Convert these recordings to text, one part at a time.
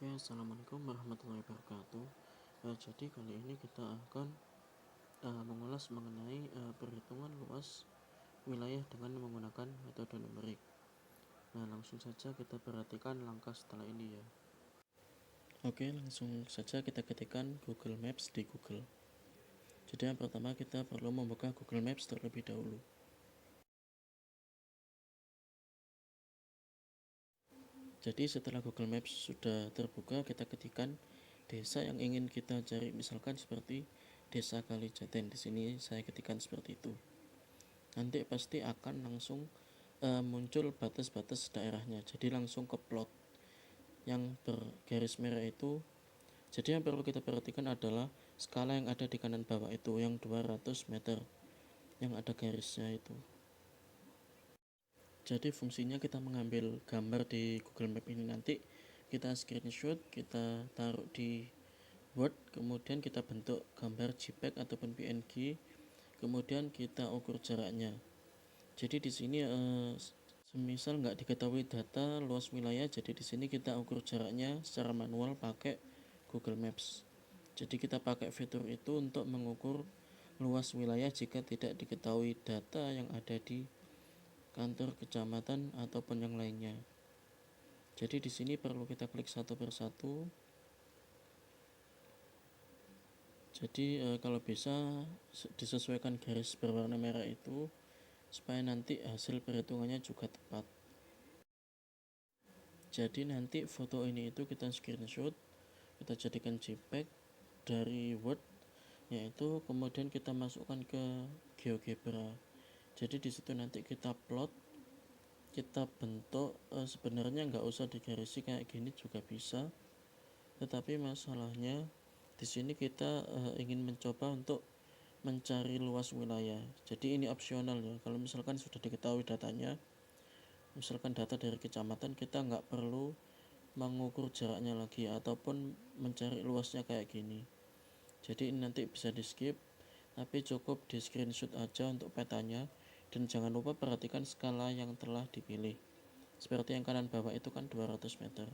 Oke, assalamualaikum warahmatullahi wabarakatuh. Jadi kali ini kita akan mengulas mengenai perhitungan luas wilayah dengan menggunakan metode numerik. Nah, langsung saja kita perhatikan langkah setelah ini ya. Oke, langsung saja kita ketikkan Google Maps di Google. Jadi yang pertama kita perlu membuka Google Maps terlebih dahulu. Jadi setelah Google Maps sudah terbuka, kita ketikkan desa yang ingin kita cari, misalkan seperti Desa Kalijaten. Di sini saya ketikkan seperti itu. Nanti pasti akan langsung muncul batas-batas daerahnya. Jadi langsung ke plot yang bergaris merah itu. Jadi yang perlu kita perhatikan adalah skala yang ada di kanan bawah itu, yang 200 meter yang ada garisnya itu. Jadi fungsinya kita mengambil gambar di Google Map ini, nanti kita screenshot, kita taruh di Word, kemudian kita bentuk gambar JPEG ataupun PNG, kemudian kita ukur jaraknya. Jadi di sini semisal nggak diketahui data luas wilayah, jadi di sini kita ukur jaraknya secara manual pakai Google Maps. Jadi kita pakai fitur itu untuk mengukur luas wilayah jika tidak diketahui data yang ada di kantor kecamatan ataupun yang lainnya. Jadi di sini perlu kita klik satu persatu. Jadi kalau bisa disesuaikan garis berwarna merah itu supaya nanti hasil perhitungannya juga tepat. Jadi nanti foto ini itu kita screenshot, kita jadikan JPEG dari Word, yaitu kemudian kita masukkan ke GeoGebra. Jadi di situ nanti kita plot, kita bentuk. Sebenarnya nggak usah digarisi kayak gini juga bisa, tetapi masalahnya di sini kita ingin mencoba untuk mencari luas wilayah. Jadi ini opsional ya. Kalau misalkan sudah diketahui datanya, misalkan data dari kecamatan, kita nggak perlu mengukur jaraknya lagi ataupun mencari luasnya kayak gini. Jadi ini nanti bisa di skip, tapi cukup di screenshot aja untuk petanya, dan jangan lupa perhatikan skala yang telah dipilih. Seperti yang kanan bawah itu kan 200 meter.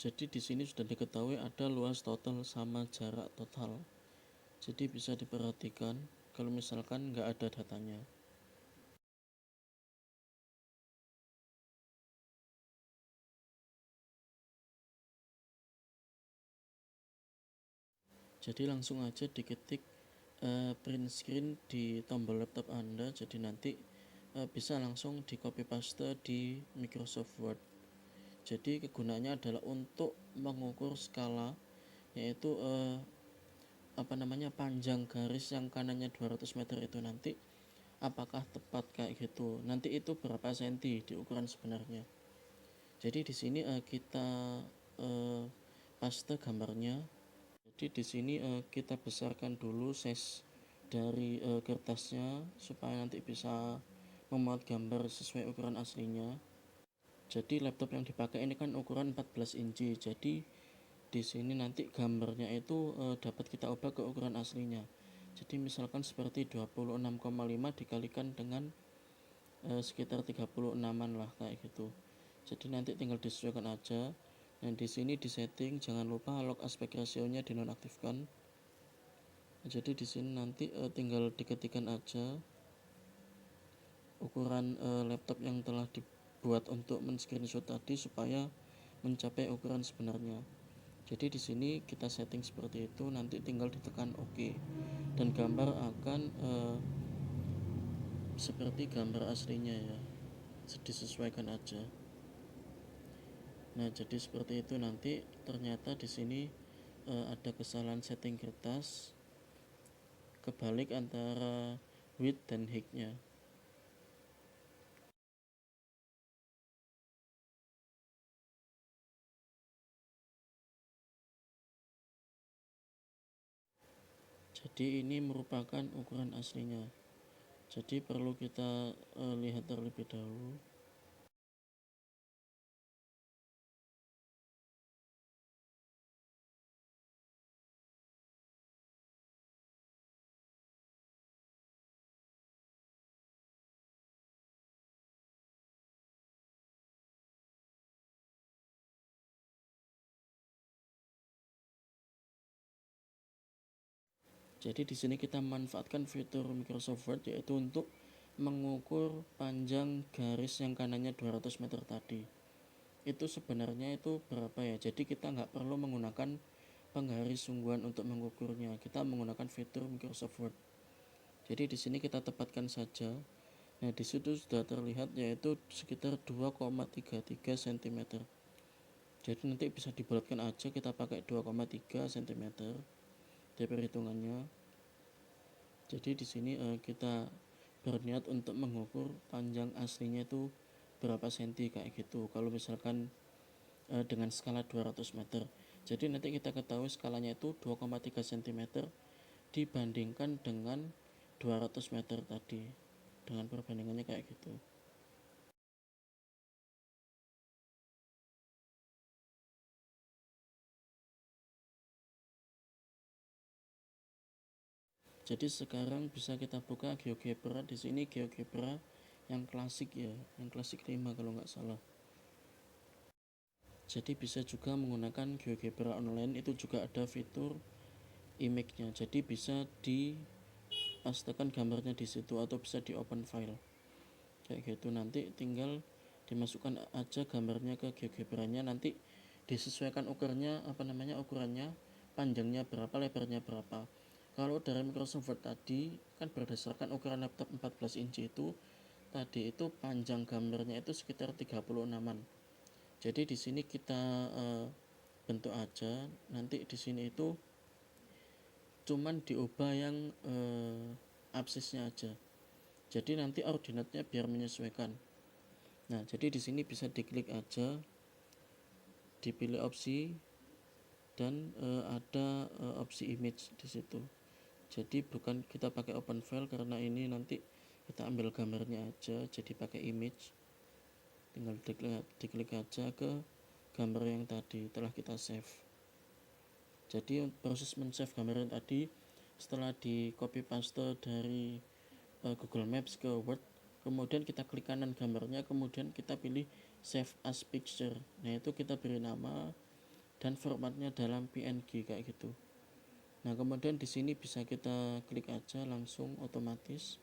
Jadi di sini sudah diketahui ada luas total sama jarak total. Jadi bisa diperhatikan kalau misalkan nggak ada datanya. Jadi langsung aja diketik print screen di tombol laptop Anda. Jadi nanti bisa langsung di copy paste di Microsoft Word. Jadi kegunaannya adalah untuk mengukur skala, yaitu panjang garis yang kanannya 200 meter itu nanti apakah tepat kayak gitu. Nanti itu berapa senti di ukuran sebenarnya. Jadi di sini kita paste gambarnya. Jadi di sini kita besarkan dulu size dari kertasnya supaya nanti bisa memuat gambar sesuai ukuran aslinya. Jadi laptop yang dipakai ini kan ukuran 14 inci. Jadi di sini nanti gambarnya itu dapat kita ubah ke ukuran aslinya. Jadi misalkan seperti 26,5 dikalikan dengan sekitar 36an lah kayak gitu. Jadi nanti tinggal disesuaikan aja. Dan di sini di setting jangan lupa log aspek rasionya dinonaktifkan. Jadi di sini nanti tinggal diketikkan aja ukuran laptop yang telah dibuat untuk men-screenshot tadi supaya mencapai ukuran sebenarnya. Jadi di sini kita setting seperti itu, nanti tinggal ditekan OK dan gambar akan seperti gambar aslinya ya. Disesuaikan aja. Nah, jadi seperti itu. Nanti ternyata di sini ada kesalahan setting kertas, kebalik antara width dan height-nya. Jadi ini merupakan ukuran aslinya, jadi perlu kita lihat terlebih dahulu. Jadi di sini kita manfaatkan fitur Microsoft Word yaitu untuk mengukur panjang garis yang kanannya 200 meter tadi. Itu sebenarnya itu berapa ya? Jadi kita nggak perlu menggunakan penggaris sungguhan untuk mengukurnya. Kita menggunakan fitur Microsoft Word. Jadi di sini kita tepatkan saja. Nah, di situ sudah terlihat yaitu sekitar 2,33 cm. Jadi nanti bisa dibulatkan aja, kita pakai 2,3 cm di perhitungannya. Jadi di sini kita berniat untuk mengukur panjang aslinya itu berapa senti kayak gitu. Kalau misalkan dengan skala 200 meter. Jadi nanti kita ketahui skalanya itu 2,3 cm dibandingkan dengan 200 meter tadi. Dengan perbandingannya kayak gitu. Jadi sekarang bisa kita buka GeoGebra. Di sini GeoGebra yang klasik ya, yang klasik 5 kalau nggak salah. Jadi bisa juga menggunakan GeoGebra online, itu juga ada fitur image-nya. Jadi bisa dipastekan gambarnya di situ atau bisa di open file. Kayak gitu, nanti tinggal dimasukkan aja gambarnya ke GeoGebra-nya, nanti disesuaikan ukurannya, panjangnya berapa, lebarnya berapa. Kalau dari Microsoft Word tadi kan berdasarkan ukuran laptop 14 inci itu tadi itu panjang gambarnya itu sekitar 36an. Jadi di sini kita bentuk aja, nanti di sini itu cuman diubah yang absisnya aja. Jadi nanti ordinatnya biar menyesuaikan. Nah, jadi di sini bisa diklik aja, dipilih opsi, dan ada opsi image di situ. Jadi bukan kita pakai open file karena ini nanti kita ambil gambarnya aja, jadi pakai image. Tinggal diklik aja ke gambar yang tadi telah kita save. Jadi proses men-save gambar yang tadi setelah di copy paste dari Google Maps ke Word, kemudian kita klik kanan gambarnya, kemudian kita pilih save as picture. Nah, itu kita beri nama dan formatnya dalam PNG kayak gitu. Nah, kemudian di sini bisa kita klik aja langsung otomatis.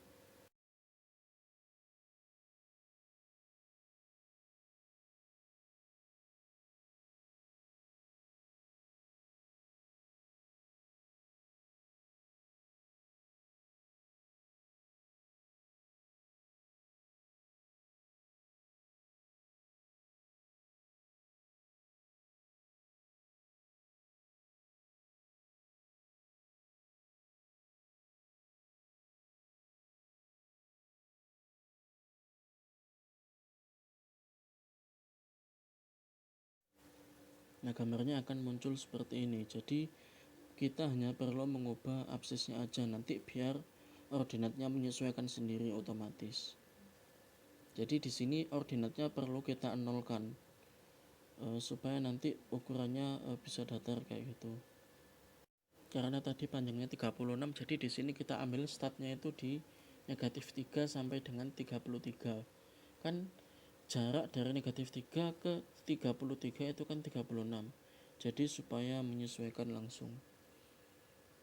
Nah, gambarnya akan muncul seperti ini. Jadi kita hanya perlu mengubah absisnya aja, nanti biar ordinatnya menyesuaikan sendiri otomatis. Jadi di sini ordinatnya perlu kita nolkan supaya nanti ukurannya bisa datar kayak gitu. Karena tadi panjangnya 36, jadi di sini kita ambil startnya itu di negatif 3 sampai dengan 33. Kan jarak dari negatif 3 ke 33 itu kan 36. Jadi supaya menyesuaikan langsung.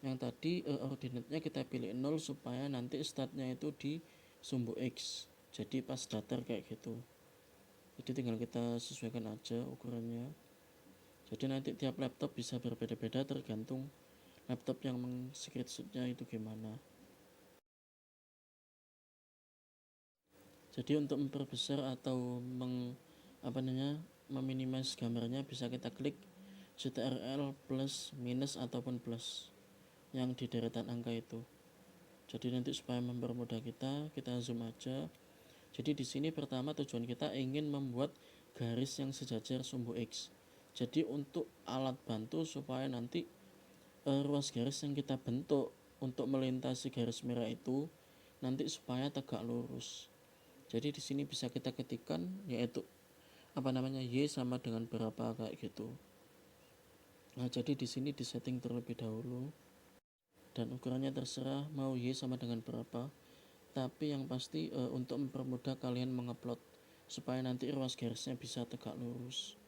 Yang tadi ordinatnya kita pilih 0 supaya nanti startnya itu di sumbu X. Jadi pas datar kayak gitu. Jadi tinggal kita sesuaikan aja ukurannya. Jadi nanti tiap laptop bisa berbeda-beda tergantung laptop yang screenshotnya itu gimana. Jadi untuk memperbesar atau meminimasi gambarnya bisa kita klik CTRL plus minus ataupun plus yang di deretan angka itu. Jadi nanti supaya mempermudah kita zoom aja. Jadi di sini pertama tujuan kita ingin membuat garis yang sejajar sumbu X. Jadi untuk alat bantu supaya nanti ruas garis yang kita bentuk untuk melintasi garis merah itu nanti supaya tegak lurus. Jadi di sini bisa kita ketikkan yaitu Y sama dengan berapa kayak gitu. Nah, jadi di sini disetting terlebih dahulu dan ukurannya terserah mau Y sama dengan berapa. Tapi yang pasti untuk mempermudah kalian mengupload supaya nanti ruas garisnya bisa tegak lurus.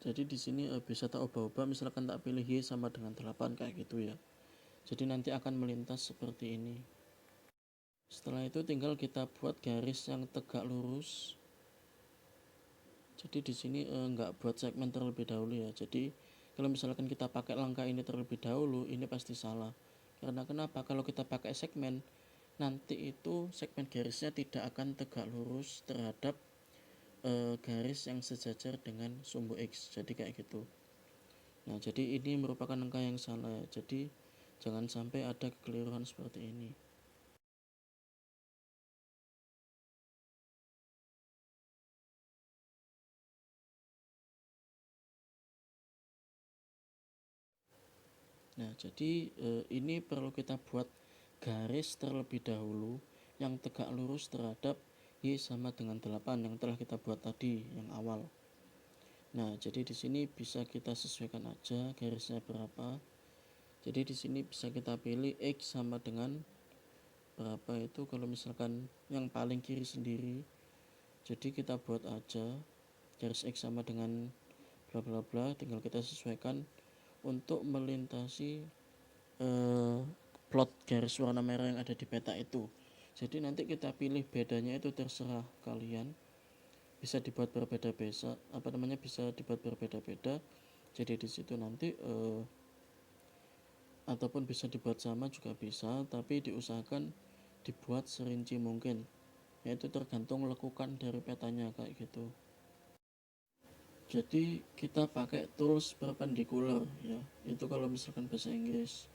Jadi di sini bisa tak ubah-ubah, misalkan tak pilih Y sama dengan 8 kayak gitu ya. Jadi nanti akan melintas seperti ini. Setelah itu tinggal kita buat garis yang tegak lurus. Jadi di sini nggak buat segmen terlebih dahulu ya. Jadi kalau misalkan kita pakai langkah ini terlebih dahulu, ini pasti salah. Karena kenapa? Kalau kita pakai segmen, nanti itu segmen garisnya tidak akan tegak lurus terhadap garis yang sejajar dengan sumbu X. Jadi kayak gitu. Nah, jadi ini merupakan angka yang salah. Jadi jangan sampai ada kekeliruan seperti ini. Nah, jadi ini perlu kita buat garis terlebih dahulu yang tegak lurus terhadap Y sama dengan 8 yang telah kita buat tadi yang awal. Nah, jadi di sini bisa kita sesuaikan aja garisnya berapa. Jadi di sini bisa kita pilih X sama dengan berapa itu kalau misalkan yang paling kiri sendiri. Jadi kita buat aja garis X sama dengan bla bla bla, tinggal kita sesuaikan untuk melintasi plot garis warna merah yang ada di peta itu. Jadi nanti kita pilih bedanya itu terserah kalian, bisa dibuat berbeda-beda, bisa dibuat berbeda-beda. Jadi di situ nanti ataupun bisa dibuat sama juga bisa, tapi diusahakan dibuat serinci mungkin, yaitu tergantung lekukan dari petanya kayak gitu. Jadi kita pakai tools perpendicular ya, itu kalau misalkan bahasa Inggris.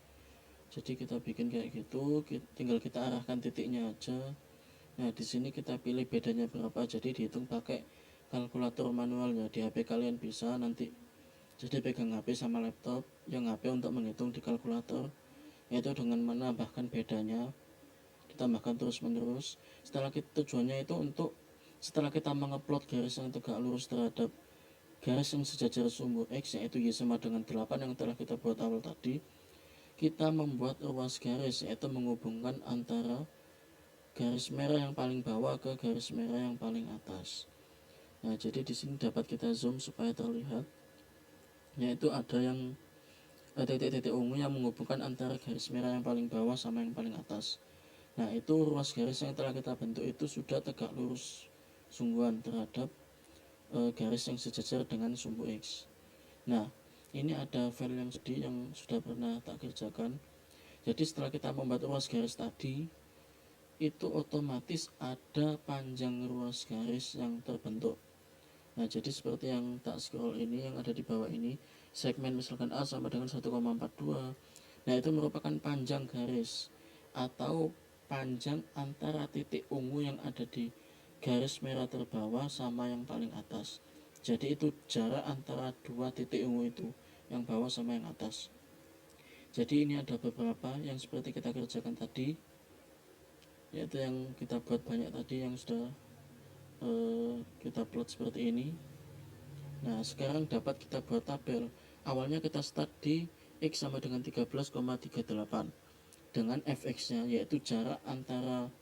Jadi kita bikin kayak gitu, tinggal kita arahkan titiknya aja. Nah, di sini kita pilih bedanya berapa, jadi dihitung pakai kalkulator manualnya. Di HP kalian bisa nanti, jadi pegang HP sama laptop, yang HP untuk menghitung di kalkulator, yaitu dengan menambahkan bedanya, ditambahkan terus menerus. Tujuannya itu untuk setelah kita mengupload garis yang tegak lurus terhadap garis yang sejajar sumbu X, yaitu Y sama dengan 8 yang telah kita buat awal tadi, kita membuat ruas garis, yaitu menghubungkan antara garis merah yang paling bawah ke garis merah yang paling atas. Nah, jadi di sini dapat kita zoom supaya terlihat, yaitu ada yang titik-titik ungu yang menghubungkan antara garis merah yang paling bawah sama yang paling atas. Nah, itu ruas garis yang telah kita bentuk itu sudah tegak lurus sungguhan terhadap garis yang sejajar dengan sumbu X. Nah, ini ada file yang sudah pernah tak kerjakan. Jadi setelah kita membuat ruas garis tadi, itu otomatis ada panjang ruas garis yang terbentuk. Nah, jadi seperti yang tak scroll ini yang ada di bawah ini, segmen misalkan A sama dengan 1,42. Nah, itu merupakan panjang garis atau panjang antara titik ungu yang ada di garis merah terbawah sama yang paling atas. Jadi itu jarak antara dua titik ungu itu, yang bawah sama yang atas. Jadi ini ada beberapa yang seperti kita kerjakan tadi, yaitu yang kita buat banyak tadi yang sudah kita plot seperti ini. Nah, sekarang dapat kita buat tabel. Awalnya kita start di X sama dengan 13,38 dengan fx-nya, yaitu jarak antara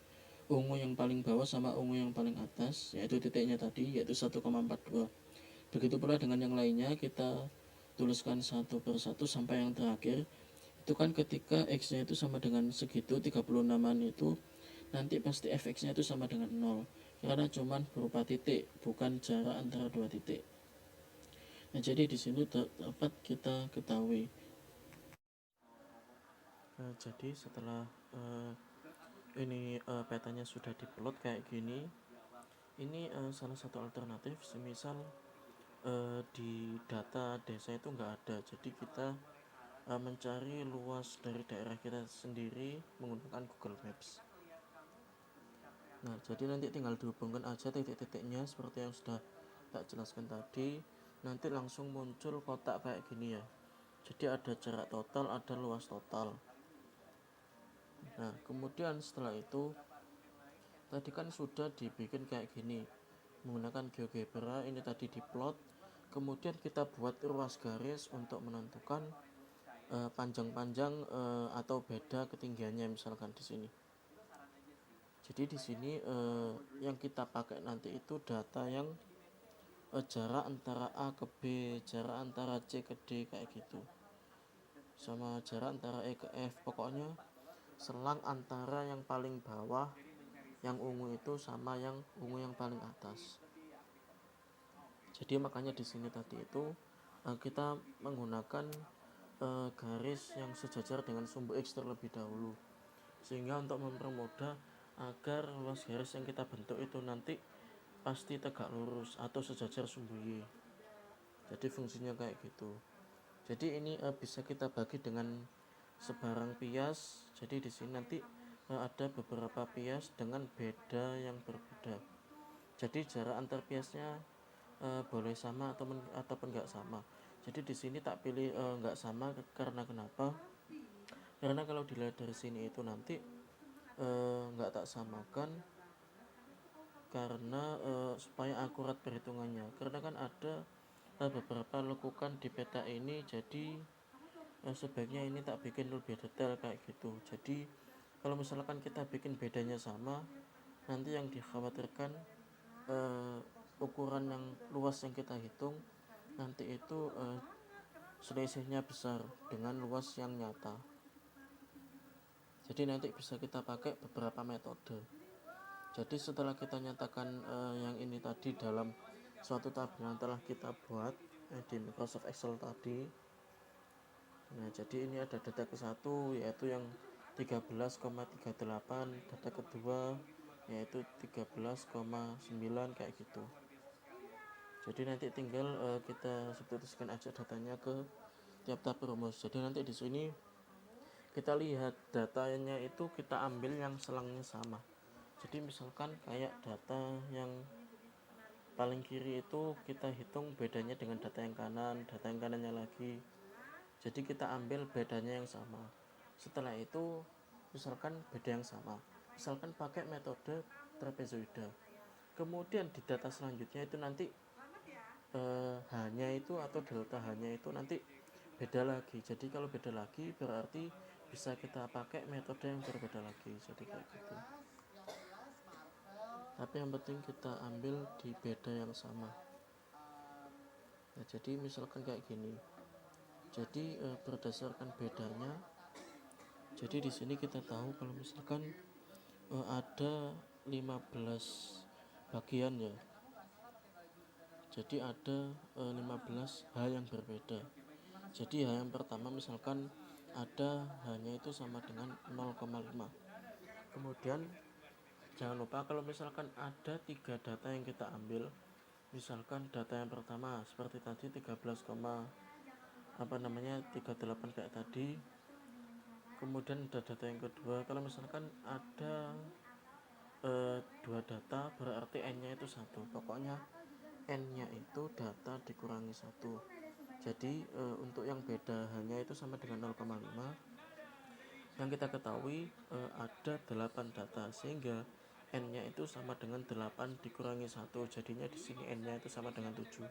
ungu yang paling bawah sama ungu yang paling atas, yaitu titiknya tadi, yaitu 1,42. Begitu pula dengan yang lainnya, kita tuliskan satu per satu sampai yang terakhir. Itu kan ketika x-nya itu sama dengan segitu, 36an itu, nanti pasti fx-nya itu sama dengan 0, karena cuman berupa titik, bukan jarak antara dua titik. Nah, jadi di sini dapat kita ketahui. Jadi setelah ini petanya sudah diplot kayak gini, ini salah satu alternatif. Semisal di data desa itu nggak ada, jadi kita mencari luas dari daerah kita sendiri menggunakan Google Maps. Nah, jadi nanti tinggal dihubungkan aja titik-titiknya seperti yang sudah tak jelaskan tadi, nanti langsung muncul kotak kayak gini ya. Jadi ada jarak total, ada luas total. Nah, kemudian setelah itu tadi kan sudah dibikin kayak gini menggunakan GeoGebra, ini tadi diplot. Kemudian kita buat ruas garis untuk menentukan panjang-panjang atau beda ketinggiannya misalkan di sini. Jadi di sini yang kita pakai nanti itu data yang jarak antara A ke B, jarak antara C ke D kayak gitu, sama jarak antara E ke F. Pokoknya selang antara yang paling bawah yang ungu itu sama yang ungu yang paling atas. Jadi makanya di sini tadi itu kita menggunakan garis yang sejajar dengan sumbu X terlebih dahulu, sehingga untuk mempermudah agar luas garis yang kita bentuk itu nanti pasti tegak lurus atau sejajar sumbu Y. Jadi fungsinya kayak gitu. Jadi ini bisa kita bagi dengan sebarang pias. Jadi di sini nanti ada beberapa pias dengan beda yang berbeda. Jadi jarak antar piasnya boleh sama ataupun nggak sama. Jadi di sini tak pilih nggak sama karena kenapa? Karena kalau dilihat dari sini itu nanti nggak tak samakan karena supaya akurat perhitungannya. Karena kan ada beberapa lekukan di peta ini, jadi sebaiknya ini tak bikin lebih detail kayak gitu. Jadi kalau misalkan kita bikin bedanya sama, nanti yang dikhawatirkan ukuran yang luas yang kita hitung nanti itu selisihnya besar dengan luas yang nyata. Jadi nanti bisa kita pakai beberapa metode. Jadi setelah kita nyatakan yang ini tadi dalam suatu tabel yang telah kita buat di Microsoft Excel tadi. Nah, jadi ini ada data ke-1 yaitu yang 13,38, data kedua yaitu 13,9 kayak gitu. Jadi nanti tinggal kita substitusikan aja datanya ke tiap-tiap rumus. Jadi nanti di sini kita lihat datanya itu kita ambil yang selangnya sama. Jadi misalkan kayak data yang paling kiri itu kita hitung bedanya dengan data yang kanan, data yang kanannya lagi. Jadi kita ambil bedanya yang sama. Setelah itu misalkan beda yang sama, misalkan pakai metode trapezoida. Kemudian di data selanjutnya itu nanti hanya itu atau delta hanya itu nanti beda lagi. Jadi kalau beda lagi berarti bisa kita pakai metode yang berbeda lagi. Jadi kayak gitu. Tapi yang penting kita ambil di beda yang sama. Nah, jadi misalkan kayak gini. Jadi berdasarkan bedanya, jadi di sini kita tahu kalau misalkan ada 15 bagian ya. Jadi ada 15 hal yang berbeda. Jadi hal yang pertama misalkan ada hanya itu sama dengan 0,5. Kemudian jangan lupa kalau misalkan ada 3 data yang kita ambil, misalkan data yang pertama seperti tadi 38 kayak tadi. Kemudian ada data yang kedua, kalau misalkan ada 2 data berarti n-nya itu 1. Pokoknya n-nya itu data dikurangi 1. Jadi untuk yang beda hanya itu sama dengan 0,5. Yang kita ketahui ada 8 data, sehingga n-nya itu sama dengan 8 dikurangi 1. Jadinya di sini n-nya itu sama dengan 7.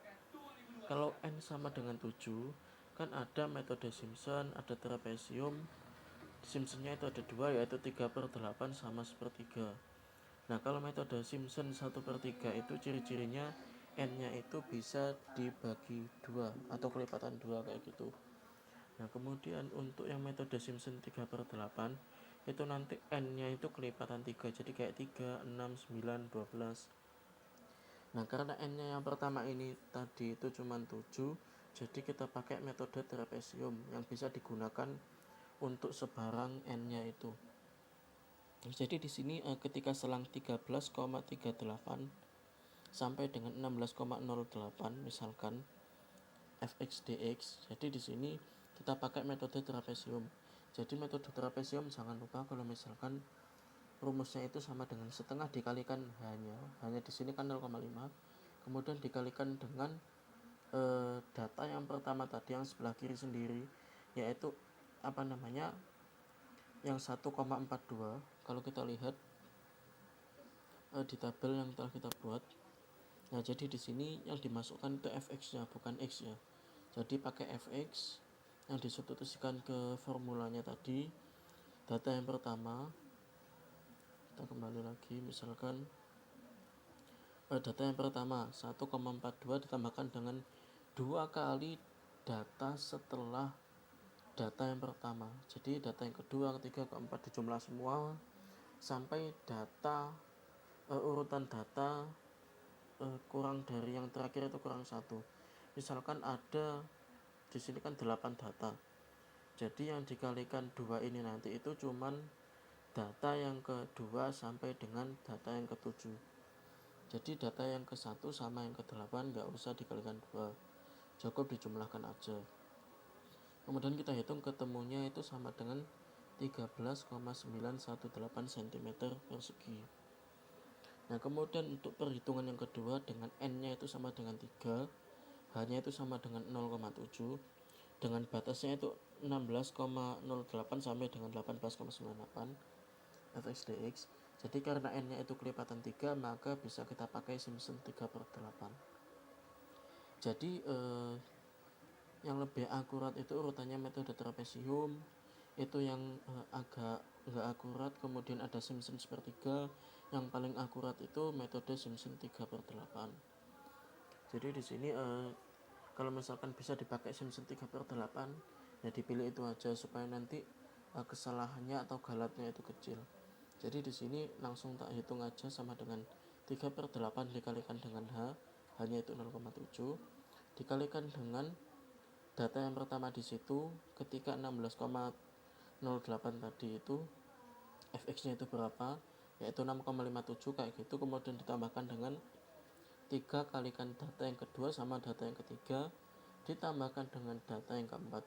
Kalau n sama dengan 7, kan ada metode Simpson, ada trapesium. Simpsonnya itu ada 2, yaitu 3/8 sama sepertiga. Nah, kalau metode Simpson 1/3 itu ciri-cirinya n-nya itu bisa dibagi 2 atau kelipatan 2 kayak gitu. Nah, kemudian untuk yang metode Simpson 3/8 itu nanti n-nya itu kelipatan 3, jadi kayak 3, 6, 9, 12. Nah, karena n-nya yang pertama ini tadi itu cuma 7, jadi kita pakai metode trapesium yang bisa digunakan untuk sebarang n-nya itu. Jadi di sini ketika selang 13,38 sampai dengan 16,08 misalkan fx dx, jadi di sini kita pakai metode trapesium. Jadi metode trapesium jangan lupa kalau misalkan rumusnya itu sama dengan setengah dikalikan hanya di sini kan 0,5, kemudian dikalikan dengan data yang pertama tadi yang sebelah kiri sendiri, yaitu yang 1,42. Kalau kita lihat di tabel yang telah kita buat, nah jadi di sini yang dimasukkan itu fx-nya, bukan x ya. Jadi pakai fx yang disubstitusikan ke formulanya tadi. Data yang pertama, kita kembali lagi, misalkan data yang pertama 1,42 ditambahkan dengan 2 kali data setelah data yang pertama. Jadi data yang kedua, ketiga, keempat dijumlah semua sampai data urutan data kurang dari yang terakhir itu kurang satu. Misalkan ada di sini kan 8 data. Jadi yang dikalikan 2 ini nanti itu cuman data yang kedua sampai dengan data yang ketujuh. Jadi data yang ke-1 sama yang ke-8 nggak usah dikalikan 2, cukup dijumlahkan aja. Kemudian kita hitung ketemunya itu sama dengan 13,918 cm persegi. Nah kemudian untuk perhitungan yang kedua, dengan n-nya itu sama dengan 3, h-nya itu sama dengan 0,7, dengan batasnya itu 16,08 sampai dengan 18,98 fx dx. Jadi karena n-nya itu kelipatan 3, maka bisa kita pakai Simpson 3/8. Jadi yang lebih akurat itu urutannya metode trapesium, itu yang agak nggak akurat. Kemudian ada Simpson sepertiga, yang paling akurat itu metode Simpson 3/8. Jadi di sini kalau misalkan bisa dipakai Simpson 3/8, ya dipilih itu aja supaya nanti kesalahannya atau galatnya itu kecil. Jadi di sini langsung tak hitung aja, sama dengan 3/8 dikalikan dengan h-nya itu 0,7, dikalikan dengan data yang pertama di situ ketika 16,08 tadi itu fx-nya itu berapa, yaitu 6,57 kayak gitu. Kemudian ditambahkan dengan 3 kalikan data yang kedua sama data yang ketiga, ditambahkan dengan data yang keempat.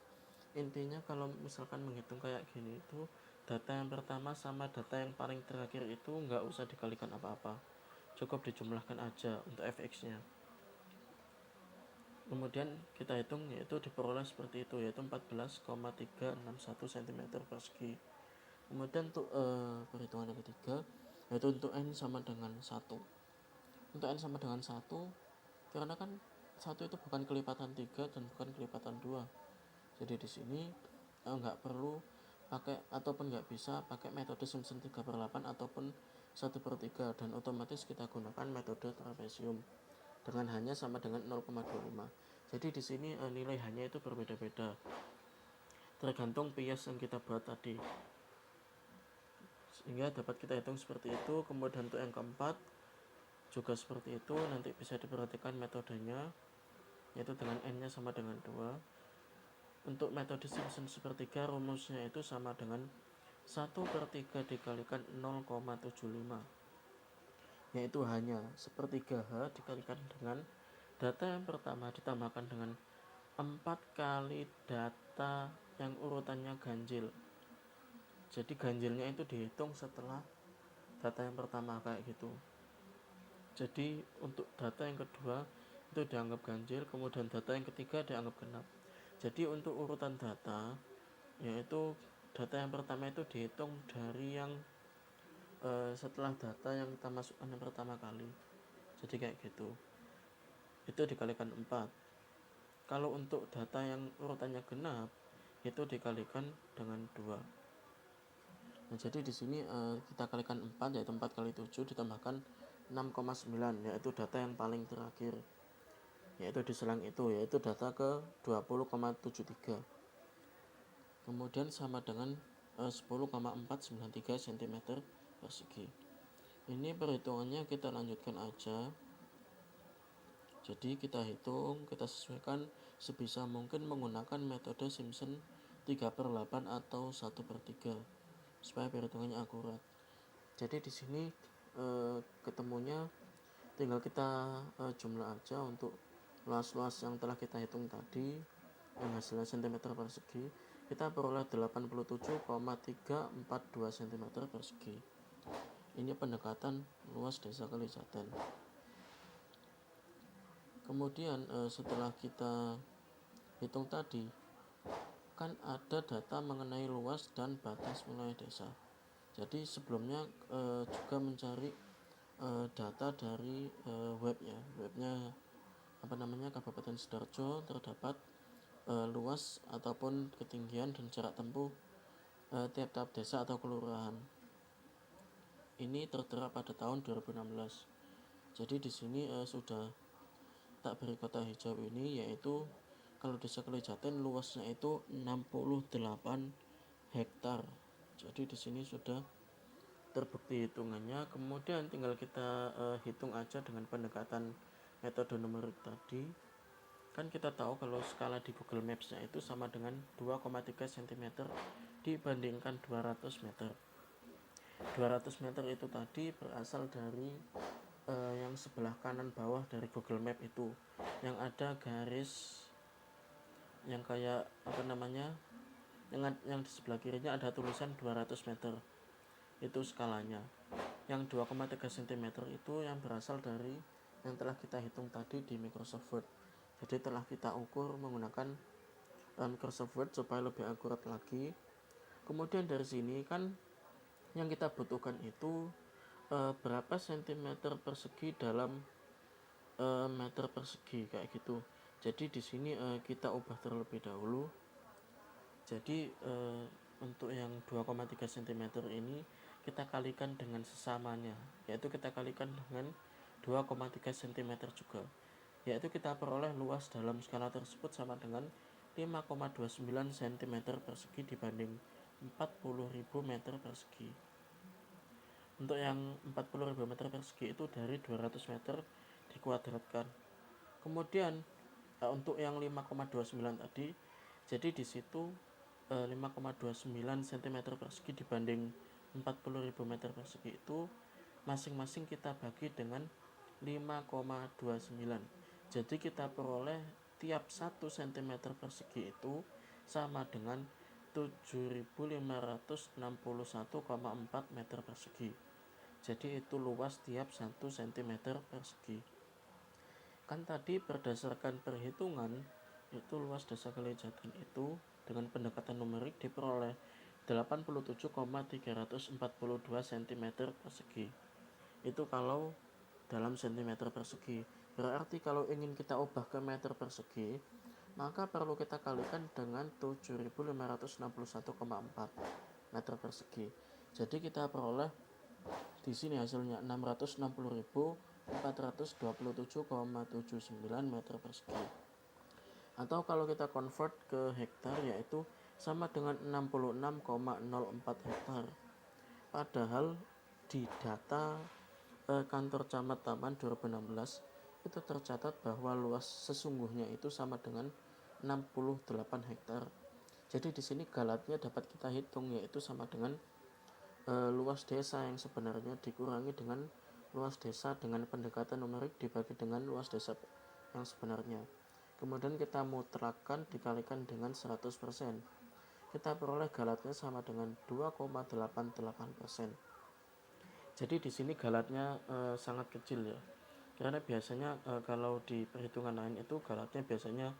Intinya kalau misalkan menghitung kayak gini itu, data yang pertama sama data yang paling terakhir itu nggak usah dikalikan apa-apa, cukup dijumlahkan aja untuk fx-nya. Kemudian kita hitung, yaitu diperoleh seperti itu, yaitu 14,361 cm persegi. Kemudian untuk perhitungan yang ketiga, yaitu untuk n sama dengan 1. Untuk n sama dengan 1, karena kan 1 itu bukan kelipatan 3 dan bukan kelipatan 2. Jadi di sini nggak perlu pakai ataupun nggak bisa pakai metode Simpson 3/8 ataupun 1/3, dan otomatis kita gunakan metode trapesium dengan hanya sama dengan 0,25. Jadi di sini nilai hanya itu berbeda-beda tergantung bias yang kita buat tadi, sehingga dapat kita hitung seperti itu. Kemudian untuk yang keempat juga seperti itu, nanti bisa diperhatikan metodenya, yaitu dengan n-nya sama dengan 2. Untuk metode Simpson sepertiga rumusnya itu sama dengan 1/3 dikalikan 0,75, yaitu hanya sepertiga h dikalikan dengan data yang pertama ditambahkan dengan 4 kali data yang urutannya ganjil. Jadi ganjilnya itu dihitung setelah data yang pertama kayak gitu. Jadi untuk data yang kedua itu dianggap ganjil, kemudian data yang ketiga dianggap genap. Jadi untuk urutan data, yaitu data yang pertama itu dihitung dari yang setelah data yang kita masukkan yang pertama kali. Jadi kayak gitu, itu dikalikan 4. Kalau untuk data yang urutannya genap, itu dikalikan dengan 2. Nah, jadi di sini kita kalikan 4, yaitu 4 kali 7 ditambahkan 6,9, yaitu data yang paling terakhir, yaitu di selang itu, yaitu data ke 20,73. Kemudian sama dengan 10,493 cm persegi. Ini perhitungannya kita lanjutkan aja. Jadi kita hitung, kita sesuaikan sebisa mungkin menggunakan metode Simpson 3/8 atau 1/3 supaya perhitungannya akurat. Jadi di sini ketemunya tinggal kita jumlah aja untuk luas-luas yang telah kita hitung tadi, yang hasilnya cm persegi, kita peroleh 87,342 cm persegi. Ini pendekatan luas desa Kalijaten. Kemudian setelah kita hitung tadi, kan ada data mengenai luas dan batas wilayah desa. Jadi sebelumnya juga mencari data dari webnya Kabupaten Sidoarjo. Terdapat luas ataupun ketinggian dan jarak tempuh tiap-tiap desa atau kelurahan. Ini tertera pada tahun 2016. Jadi di sini sudah tak beri kota hijau ini, yaitu kalau desa Kalijaten luasnya itu 68 hektar. Jadi di sini sudah terbukti hitungannya. Kemudian tinggal kita hitung aja dengan pendekatan metode numerik tadi. Kan kita tahu kalau skala di Google Maps-nya itu sama dengan 2,3 cm dibandingkan 200 meter. 200 meter itu tadi berasal dari yang sebelah kanan bawah dari Google Map itu, yang ada garis yang kayak yang di sebelah kirinya ada tulisan 200 meter. Itu skalanya. Yang 2,3 cm itu yang berasal dari yang telah kita hitung tadi di Microsoft Word. Jadi telah kita ukur menggunakan Microsoft Word supaya lebih akurat lagi. Kemudian dari sini kan yang kita butuhkan itu berapa sentimeter persegi dalam meter persegi kayak gitu. Jadi di sini kita ubah terlebih dahulu. Jadi untuk yang 2,3 cm ini kita kalikan dengan sesamanya, yaitu kita kalikan dengan 2,3 cm juga, yaitu kita peroleh luas dalam skala tersebut sama dengan 5,29 cm persegi dibanding 40.000 meter persegi. Untuk yang 40.000 meter persegi itu dari 200 meter dikuadratkan. Kemudian untuk yang 5,29 tadi, jadi di situ 5,29 cm persegi dibanding 40.000 meter persegi itu masing-masing kita bagi dengan 5,29. Jadi kita peroleh tiap 1 cm persegi itu sama dengan 7.561,4 meter persegi. Jadi itu luas tiap 1 cm persegi. Kan tadi berdasarkan perhitungan itu luas desa Kalijaten itu dengan pendekatan numerik diperoleh 87,342 cm persegi. Itu kalau dalam cm persegi. Berarti kalau ingin kita ubah ke meter persegi, maka perlu kita kalikan dengan 7.561,4 meter persegi. Jadi kita peroleh di sini hasilnya 660.427,79 meter persegi. Atau kalau kita convert ke hektar, yaitu sama dengan 66,04 hektar. Padahal di data kantor Camat Taman 2016 itu tercatat bahwa luas sesungguhnya itu sama dengan 68 hektar. Jadi di sini galatnya dapat kita hitung, yaitu sama dengan luas desa yang sebenarnya dikurangi dengan luas desa dengan pendekatan numerik dibagi dengan luas desa yang sebenarnya. Kemudian kita mutlakkan dikalikan dengan 100%. Kita peroleh galatnya sama dengan 2,88%. Jadi di sini galatnya sangat kecil ya. Karena biasanya kalau di perhitungan lain itu galatnya biasanya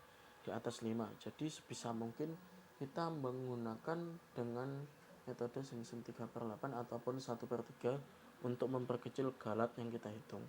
di atas 5. Jadi sebisa mungkin kita menggunakan dengan metode sin 3/8 ataupun 1/3 untuk memperkecil galat yang kita hitung.